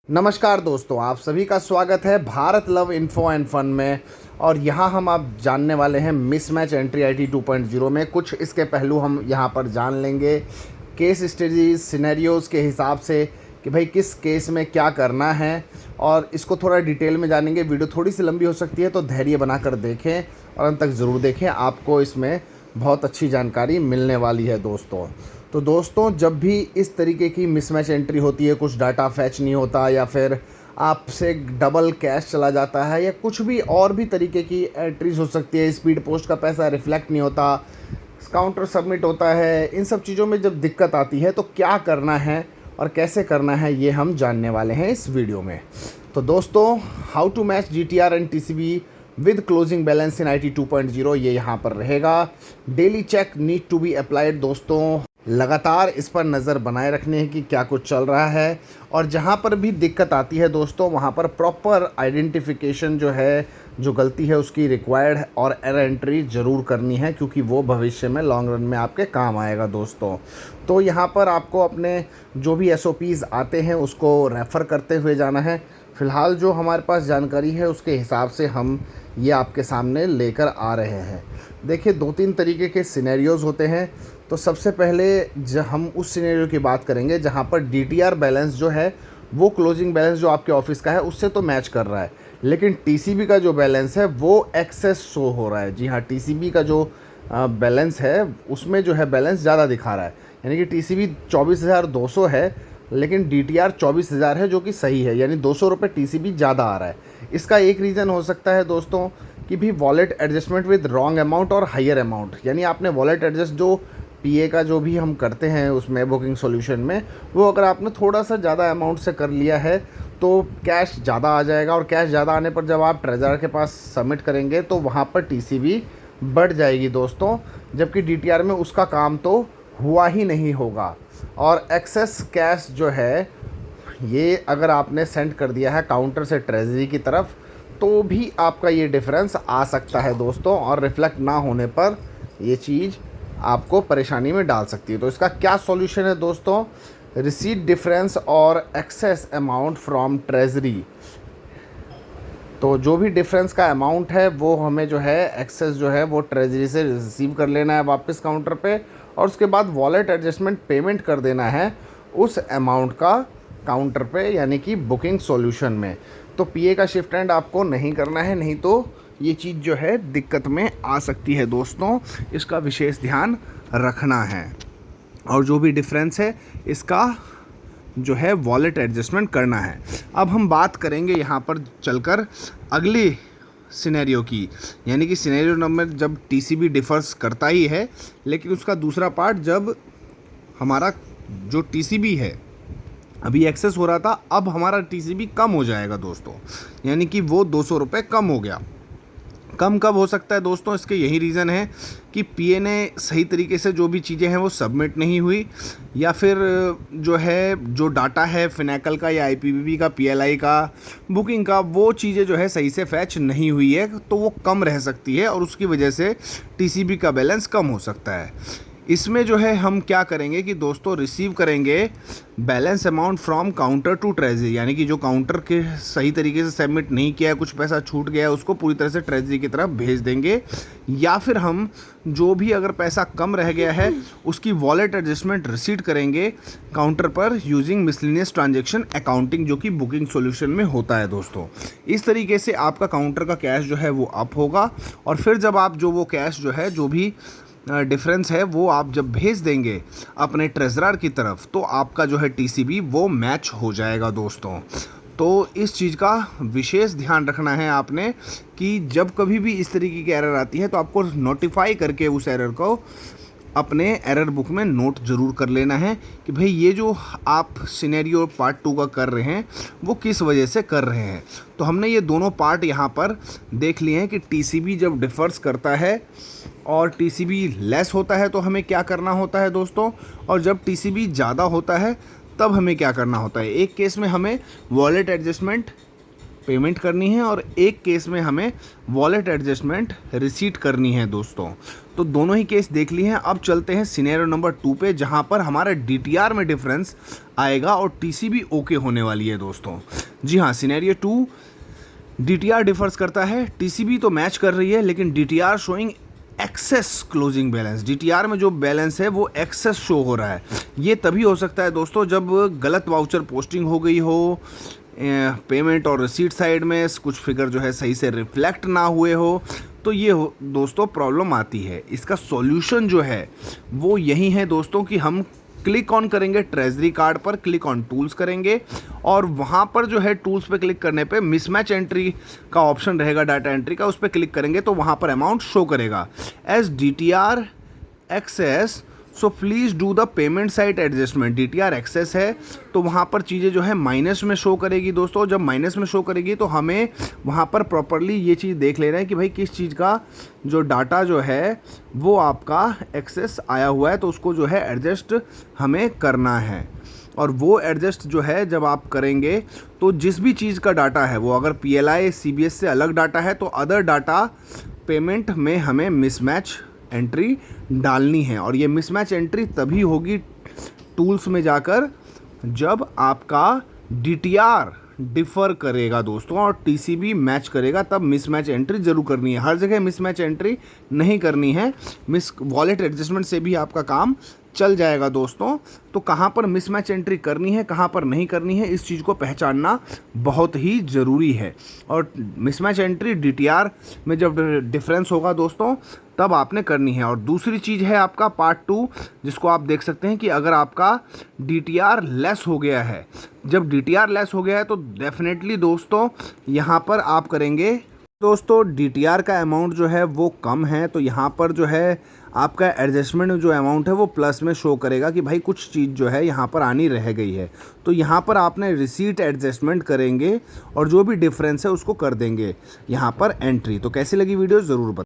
नमस्कार दोस्तों, आप सभी का स्वागत है Bharat love info and fun में। और यहाँ हम आप जानने वाले हैं मिसमैच एंट्री आईटी 2.0 में कुछ इसके पहलू हम यहाँ पर जान लेंगे, केस स्टडीज सिनेरियोज़ के हिसाब से कि भाई किस केस में क्या करना है, और इसको थोड़ा डिटेल में जानेंगे। वीडियो थोड़ी सी लंबी हो सकती है तो धैर्य बनाकर देखें और अंत तक ज़रूर देखें, आपको इसमें बहुत अच्छी जानकारी मिलने वाली है दोस्तों। तो दोस्तों, जब भी इस तरीके की मिसमैच एंट्री होती है, कुछ डाटा फैच नहीं होता या फिर आपसे डबल कैश चला जाता है या कुछ भी और भी तरीके की एंट्रीज हो सकती है, स्पीड पोस्ट का पैसा रिफ्लेक्ट नहीं होता, काउंटर सबमिट होता है, इन सब चीज़ों में जब दिक्कत आती है तो क्या करना है और कैसे करना है ये हम जानने वाले हैं इस वीडियो में। तो दोस्तों, how to match GTR and TCB with closing balance in IT 2.0 ये यहाँ पर रहेगा। Daily check need to be applied दोस्तों, लगातार इस पर नज़र बनाए रखने है कि क्या कुछ चल रहा है, और जहाँ पर भी दिक्कत आती है दोस्तों वहाँ पर प्रॉपर आइडेंटिफिकेशन जो है, जो गलती है उसकी रिक्वायर्ड और एरर एंट्री ज़रूर करनी है, क्योंकि वो भविष्य में लॉन्ग रन में आपके काम आएगा दोस्तों। तो यहाँ पर आपको अपने जो भी एसओपीज़ आते हैं उसको रेफ़र करते हुए जाना है। फ़िलहाल जो हमारे पास जानकारी है उसके हिसाब से हम ये आपके सामने लेकर आ रहे हैं। देखिए, 2-3 तरीके के सिनेरियोज़ होते हैं। तो सबसे पहले हम उस सिनेरियो की बात करेंगे जहाँ पर डीटीआर बैलेंस जो है वो क्लोजिंग बैलेंस जो आपके ऑफिस का है उससे तो मैच कर रहा है, लेकिन टीसीबी का जो बैलेंस है वो एक्सेस शो हो रहा है। जी हाँ, टीसीबी का जो बैलेंस है उसमें जो है बैलेंस ज़्यादा दिखा रहा है, यानी कि टीसीबी 24,200 है लेकिन डीटीआर 24,000 है, जो कि सही है, यानी 200 रुपये टीसीबी ज़्यादा आ रहा है। इसका एक रीज़न हो सकता है दोस्तों कि भी wallet adjustment with wrong amount और हायर अमाउंट, यानी आपने वॉलेट एडजस्ट जो पीए का जो भी हम करते हैं उसमें बुकिंग सॉल्यूशन में, वो अगर आपने थोड़ा सा ज़्यादा अमाउंट से कर लिया है तो कैश ज़्यादा आ जाएगा, और कैश ज़्यादा आने पर जब आप ट्रेजरर के पास सबमिट करेंगे तो वहाँ पर टीसीबी बढ़ जाएगी दोस्तों, जबकि डीटीआर में उसका काम तो हुआ ही नहीं होगा। और एक्सेस कैश जो है ये अगर आपने सेंड कर दिया है काउंटर से ट्रेजरी की तरफ तो भी आपका ये डिफरेंस आ सकता है दोस्तों, और रिफ्लेक्ट ना होने पर ये चीज़ आपको परेशानी में डाल सकती है। तो इसका क्या सॉल्यूशन है दोस्तों? रिसीट डिफरेंस और एक्सेस अमाउंट फ्रॉम ट्रेजरी। तो जो भी डिफरेंस का अमाउंट है वो हमें जो है एक्सेस जो है वो ट्रेजरी से रिसीव कर लेना है वापस काउंटर पे, और उसके बाद वॉलेट एडजस्टमेंट पेमेंट कर देना है उस अमाउंट का काउंटर पे, यानी कि बुकिंग सॉल्यूशन में। तो पीए का शिफ्ट एंड आपको नहीं करना है, नहीं तो ये चीज़ जो है दिक्कत में आ सकती है दोस्तों, इसका विशेष ध्यान रखना है। और जो भी डिफरेंस है इसका जो है वॉलेट एडजस्टमेंट करना है। अब हम बात करेंगे यहाँ पर चलकर अगली सिनेरियो की, यानी कि सिनेरियो नंबर जब टीसीबी डिफर्स करता ही है, लेकिन उसका दूसरा पार्ट जब हमारा जो टीसीबी है अभी एक्सेस हो रहा था, अब हमारा टीसीबी कम हो जाएगा दोस्तों, यानी कि वो 200 रुपये कम हो गया। कम कब हो सकता है दोस्तों? इसके यही रीज़न है कि पीए ने सही तरीके से जो भी चीज़ें हैं वो सबमिट नहीं हुई, या फिर जो है जो डाटा है फिनैकल का या आईपीबीबी का, पीएलआई का, बुकिंग का, वो चीज़ें जो है सही से फैच नहीं हुई है, तो वो कम रह सकती है और उसकी वजह से टीसीबी का बैलेंस कम हो सकता है। इसमें जो है हम क्या करेंगे कि दोस्तों रिसीव करेंगे balance amount from counter to treasury, यानी कि जो काउंटर के सही तरीके से सबमिट नहीं किया है, कुछ पैसा छूट गया है, उसको पूरी तरह से ट्रेजरी की तरफ भेज देंगे, या फिर हम जो भी अगर पैसा कम रह गया है उसकी वॉलेट एडजस्टमेंट रिसीट करेंगे काउंटर पर यूजिंग मिसलेनियस ट्रांजेक्शन अकाउंटिंग, जो कि बुकिंग सॉल्यूशन में होता है दोस्तों। इस तरीके से आपका काउंटर का कैश जो है वो अप होगा, और फिर जब आप जो वो कैश जो है जो भी डिफरेंस है वो आप जब भेज देंगे अपने ट्रेजरर की तरफ, तो आपका जो है टीसीबी वो मैच हो जाएगा दोस्तों। तो इस चीज़ का विशेष ध्यान रखना है आपने कि जब कभी भी इस तरीके की एरर आती है तो आपको नोटिफाई करके उस एरर को अपने एरर बुक में नोट ज़रूर कर लेना है कि भाई ये जो आप सिनेरियो पार्ट 2 का कर रहे हैं वो किस वजह से कर रहे हैं। तो हमने ये दोनों पार्ट यहाँ पर देख लिए हैं कि टीसीबी जब डिफर्स करता है और टीसीबी लेस होता है तो हमें क्या करना होता है दोस्तों, और जब टीसीबी ज़्यादा होता है तब हमें क्या करना होता है। एक केस में हमें वॉलेट एडजस्टमेंट पेमेंट करनी है और एक केस में हमें वॉलेट एडजस्टमेंट रिसीट करनी है दोस्तों। तो दोनों ही केस देख लिए हैं। अब चलते हैं सिनेरियो नंबर 2 पे, जहां पर हमारा DTR में डिफरेंस आएगा और TCB ओके होने वाली है दोस्तों। जी हाँ, सिनेरियो 2 DTR डिफर्स करता है, TCB तो मैच कर रही है, लेकिन DTR showing excess closing balance. DTR में जो बैलेंस है वो एक्सेस शो हो रहा है। ये तभी हो सकता है दोस्तों जब गलत वाउचर पोस्टिंग हो गई हो, पेमेंट और रिसीट साइड में कुछ फिगर जो है सही से रिफ्लेक्ट ना हुए हो, तो ये दोस्तों प्रॉब्लम आती है। इसका सॉल्यूशन जो है वो यही है दोस्तों कि हम क्लिक ऑन करेंगे ट्रेजरी कार्ड पर, क्लिक ऑन टूल्स करेंगे और वहाँ पर जो है टूल्स पे क्लिक करने पे मिसमैच एंट्री का ऑप्शन रहेगा, डाटा एंट्री का, उस पर क्लिक करेंगे तो वहाँ पर अमाउंट शो करेगा as DTR excess. So please do the payment site adjustment. DTR excess है तो वहाँ पर चीज़ें जो है माइनस में शो करेगी दोस्तों। जब माइनस में शो करेगी तो हमें वहाँ पर प्रॉपरली ये चीज़ देख लेना है कि भाई किस चीज़ का जो डाटा जो है वो आपका एक्सेस आया हुआ है, तो उसको जो है एडजस्ट हमें करना है। और वो एडजस्ट जो है जब आप करेंगे तो जिस भी चीज़ का डाटा है वो अगर PLI CBS से अलग डाटा है तो अदर डाटा पेमेंट में हमें मिसमैच एंट्री डालनी है। और ये मिसमैच एंट्री तभी होगी टूल्स में जाकर जब आपका DTR डिफ़र करेगा दोस्तों और TCB मैच करेगा, तब मिसमैच एंट्री ज़रूर करनी है। हर जगह मिसमैच एंट्री नहीं करनी है। वॉलेट एडजस्टमेंट से भी आपका काम चल जाएगा दोस्तों। तो कहाँ पर मिसमैच एंट्री करनी है, कहाँ पर नहीं करनी है, इस चीज़ को पहचानना बहुत ही ज़रूरी है। और मिसमैच एंट्री DTR में जब डिफरेंस होगा दोस्तों तब आपने करनी है। और दूसरी चीज़ है आपका पार्ट 2, जिसको आप देख सकते हैं कि अगर आपका DTR लेस हो गया है, जब DTR लेस हो गया है तो डेफिनेटली दोस्तों यहाँ पर आप करेंगे दोस्तों DTR का अमाउंट जो है वो कम है, तो यहाँ पर जो है आपका एडजस्टमेंट जो अमाउंट है वो प्लस में शो करेगा कि भाई कुछ चीज़ जो है यहाँ पर आनी रह गई है। तो यहाँ पर आपने रिसीट एडजस्टमेंट करेंगे और जो भी डिफरेंस है उसको कर देंगे यहाँ पर एंट्री। तो कैसी लगी वीडियो ज़रूर बताएं।